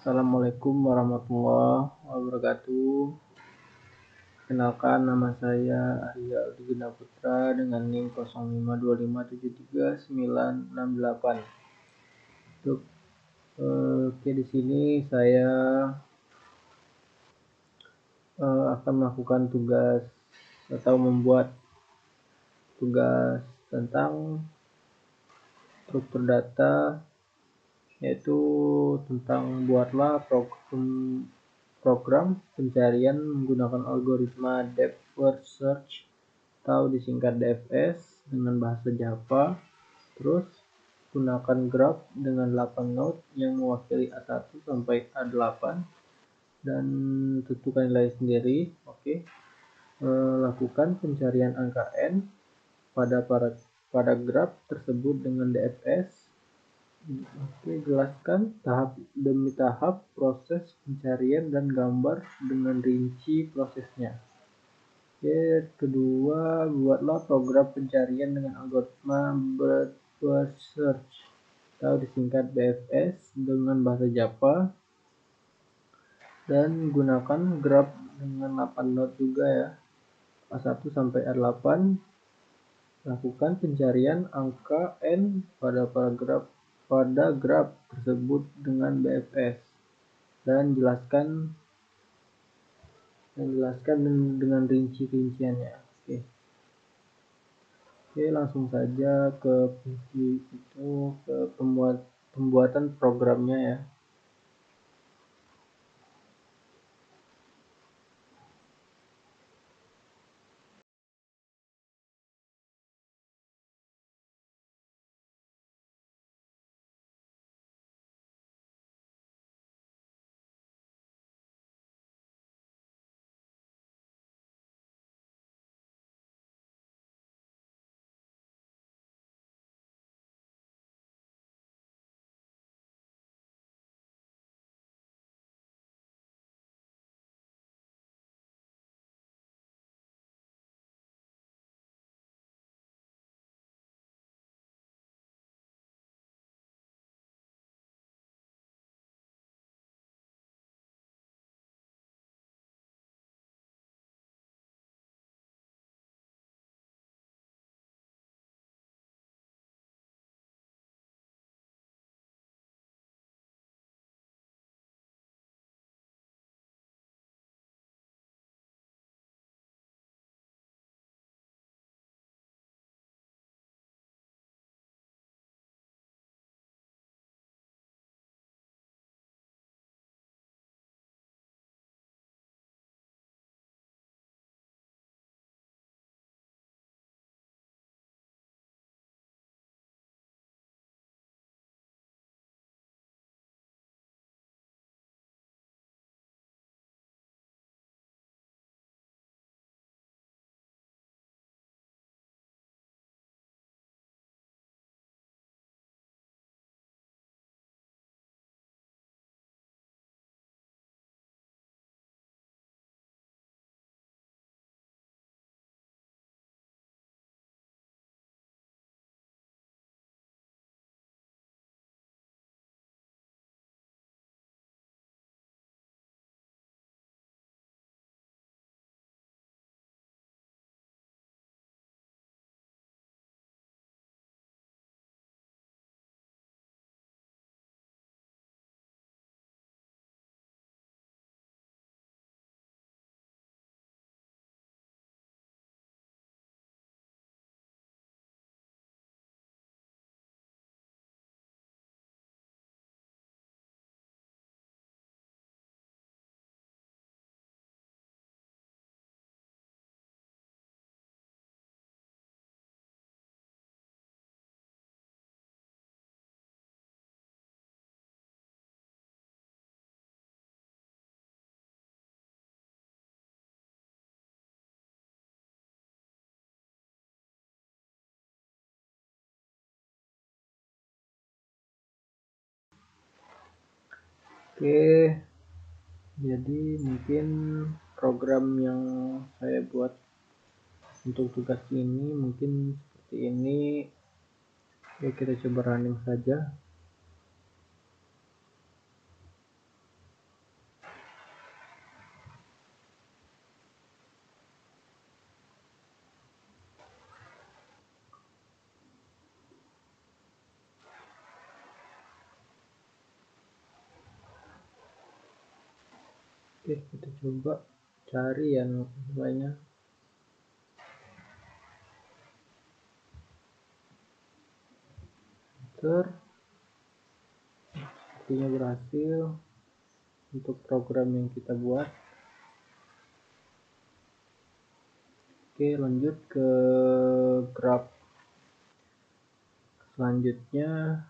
Assalamualaikum warahmatullahi wabarakatuh. Kenalkan, nama saya Arya Udigina Putra dengan NIM 0525739668. Di sini saya akan melakukan tugas atau membuat tugas tentang struktur data, yaitu tentang buatlah program pencarian menggunakan algoritma Depth First Search atau disingkat DFS dengan bahasa Java. Terus gunakan graph dengan 8 node yang mewakili A1 sampai A8 dan tentukan nilai sendiri. Lakukan pencarian angka n pada graph tersebut dengan DFS. Jelaskan tahap demi tahap proses pencarian dan gambar dengan rinci prosesnya. Kedua, buatlah program pencarian dengan algoritma Breadth First Search atau disingkat BFS dengan bahasa Java dan gunakan graph dengan 8 node juga ya, A1 sampai A8. Lakukan pencarian angka n pada graph tersebut dengan BFS dan jelaskan dengan rinci-rinciannya. Langsung saja ke pembuatan programnya ya. Jadi mungkin program yang saya buat untuk tugas ini mungkin seperti ini. Kita coba running saja. Oke, kita coba cari yang nilainya. Enter. Sepertinya berhasil untuk program yang kita buat. Oke, lanjut ke graf selanjutnya.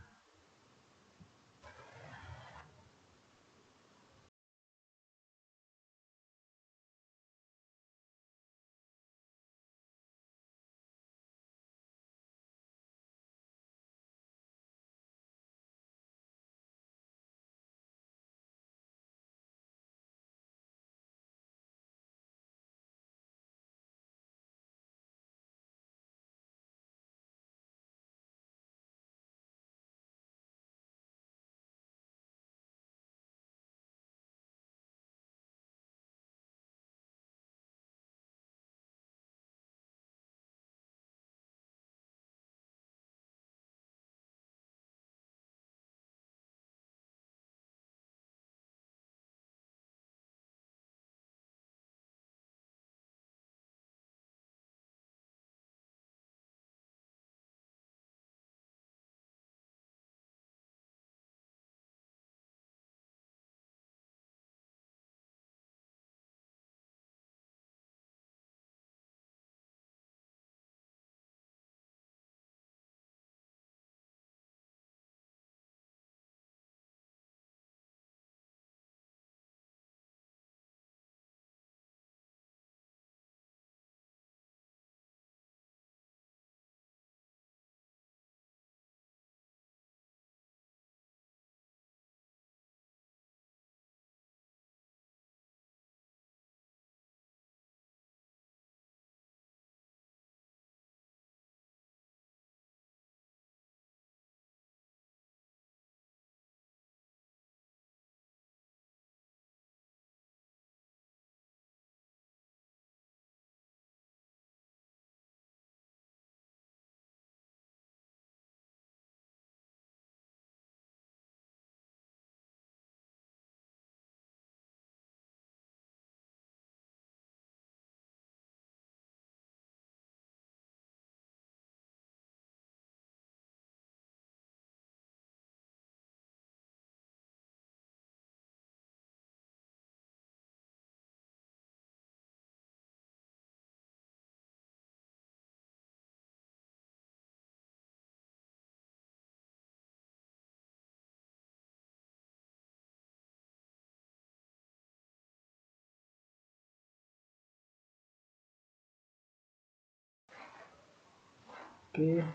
Oke,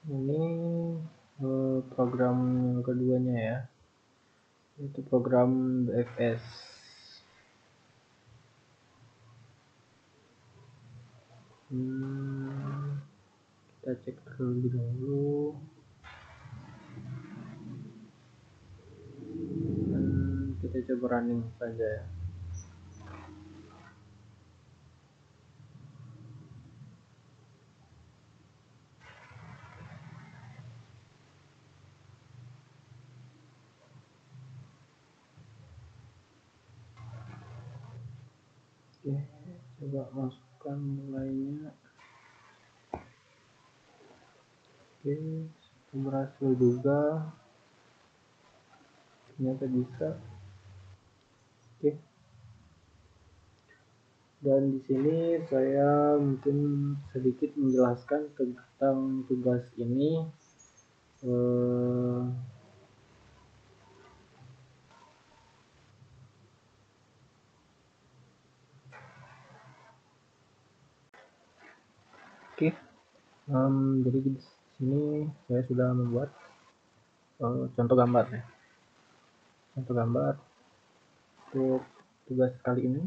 ini program yang keduanya ya, yaitu program BFS. Kita cek terlebih dahulu. Kita coba running saja ya. Oke, coba masukkan nilainya. Oke, berhasil juga, ternyata bisa. Oke, dan di sini saya mungkin sedikit menjelaskan tentang tugas ini. Oke, jadi di sini saya sudah membuat contoh gambar ya. Contoh gambar untuk tugas kali ini.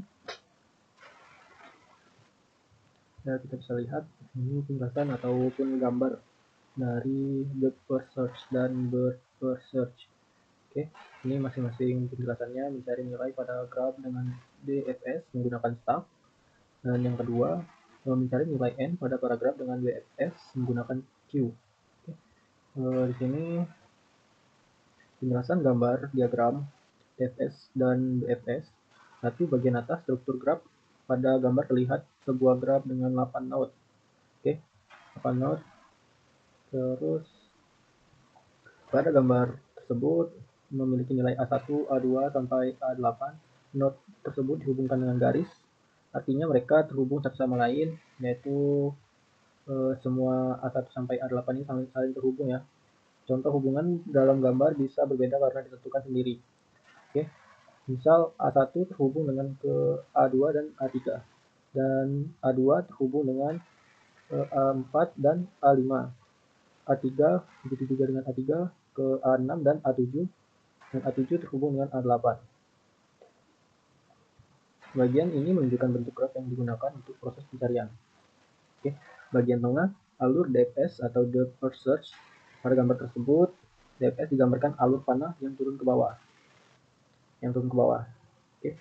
Ya, kita bisa lihat ini penjelasan ataupun gambar dari depth first search dan breadth first search. Oke, ini masing-masing penjelasannya mencari nilai pada graf dengan DFS menggunakan stack, dan yang kedua mencari nilai n pada paragraf dengan BFS menggunakan Q. Oke. Di sini penjelasan gambar diagram DFS dan BFS. Satu, bagian atas struktur graf. Pada gambar terlihat sebuah graf dengan 8 node. Oke, 8 node. Terus pada gambar tersebut memiliki nilai A1, A2 sampai A8. Node tersebut dihubungkan dengan garis. Artinya mereka terhubung satu sama lain, yaitu semua A1 sampai A8 ini saling terhubung ya. Contoh hubungan dalam gambar bisa berbeda karena ditentukan sendiri. Oke. Misal A1 terhubung dengan ke A2 dan A3, dan A2 terhubung dengan A4 dan A5. A3 begitu juga dengan A3 ke A6 dan A7, dan A7 terhubung dengan A8. Bagian ini menunjukkan bentuk graf yang digunakan untuk proses pencarian. Oke. Bagian tengah, alur DFS atau depth first search. Pada gambar tersebut, DFS digambarkan alur panah yang turun ke bawah. Oke.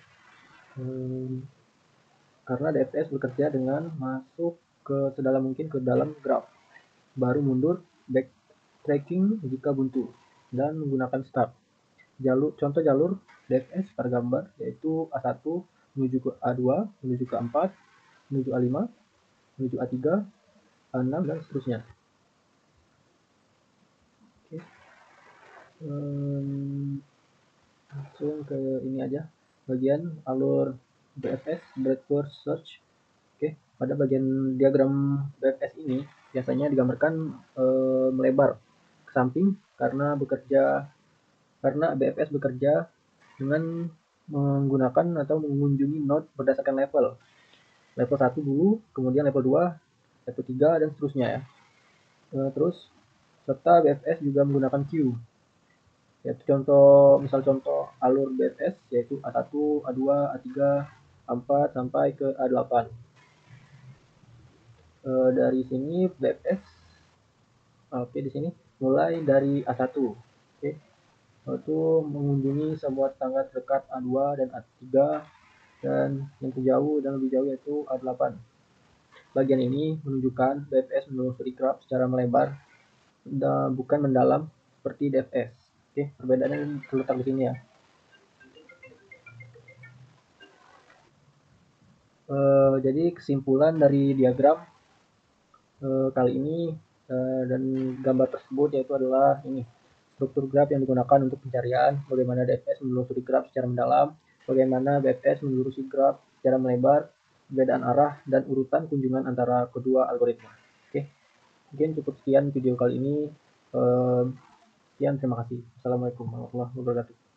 Karena DFS bekerja dengan masuk ke sedalam mungkin ke dalam graf, baru mundur backtracking jika buntu, dan menggunakan start. Contoh jalur DFS pada gambar yaitu A1 menuju ke A2, menuju ke A4, menuju A5, menuju A3, A6, dan seterusnya. Oke. Langsung ke ini aja, bagian alur BFS, breadth first search. Oke, pada bagian diagram BFS ini biasanya digambarkan melebar ke samping karena BFS bekerja dengan menggunakan atau mengunjungi node berdasarkan level. Level 1 dulu, kemudian level 2, level 3, dan seterusnya ya. Terus serta BFS juga menggunakan queue. Yaitu contoh alur BFS yaitu A1, A2, A3, A4 sampai ke A8. Dari sini BFS, oke, di sini mulai dari A1. Oke. Itu mengunjungi semua tetangga terdekat A2 dan A3, dan yang terjauh dan lebih jauh yaitu A8. Bagian ini menunjukkan BFS menelusuri graf secara melebar dan bukan mendalam seperti DFS. Oke, perbedaannya terletak di sini ya. Jadi kesimpulan dari diagram kali ini dan gambar tersebut yaitu adalah ini struktur graf yang digunakan untuk pencarian, bagaimana DFS menelusuri graf secara mendalam, bagaimana BFS menelusuri graf secara melebar, perbedaan arah, dan urutan kunjungan antara kedua algoritma. Oke, mungkin cukup sekian video kali ini. Sekian, terima kasih. Assalamualaikum warahmatullahi wabarakatuh.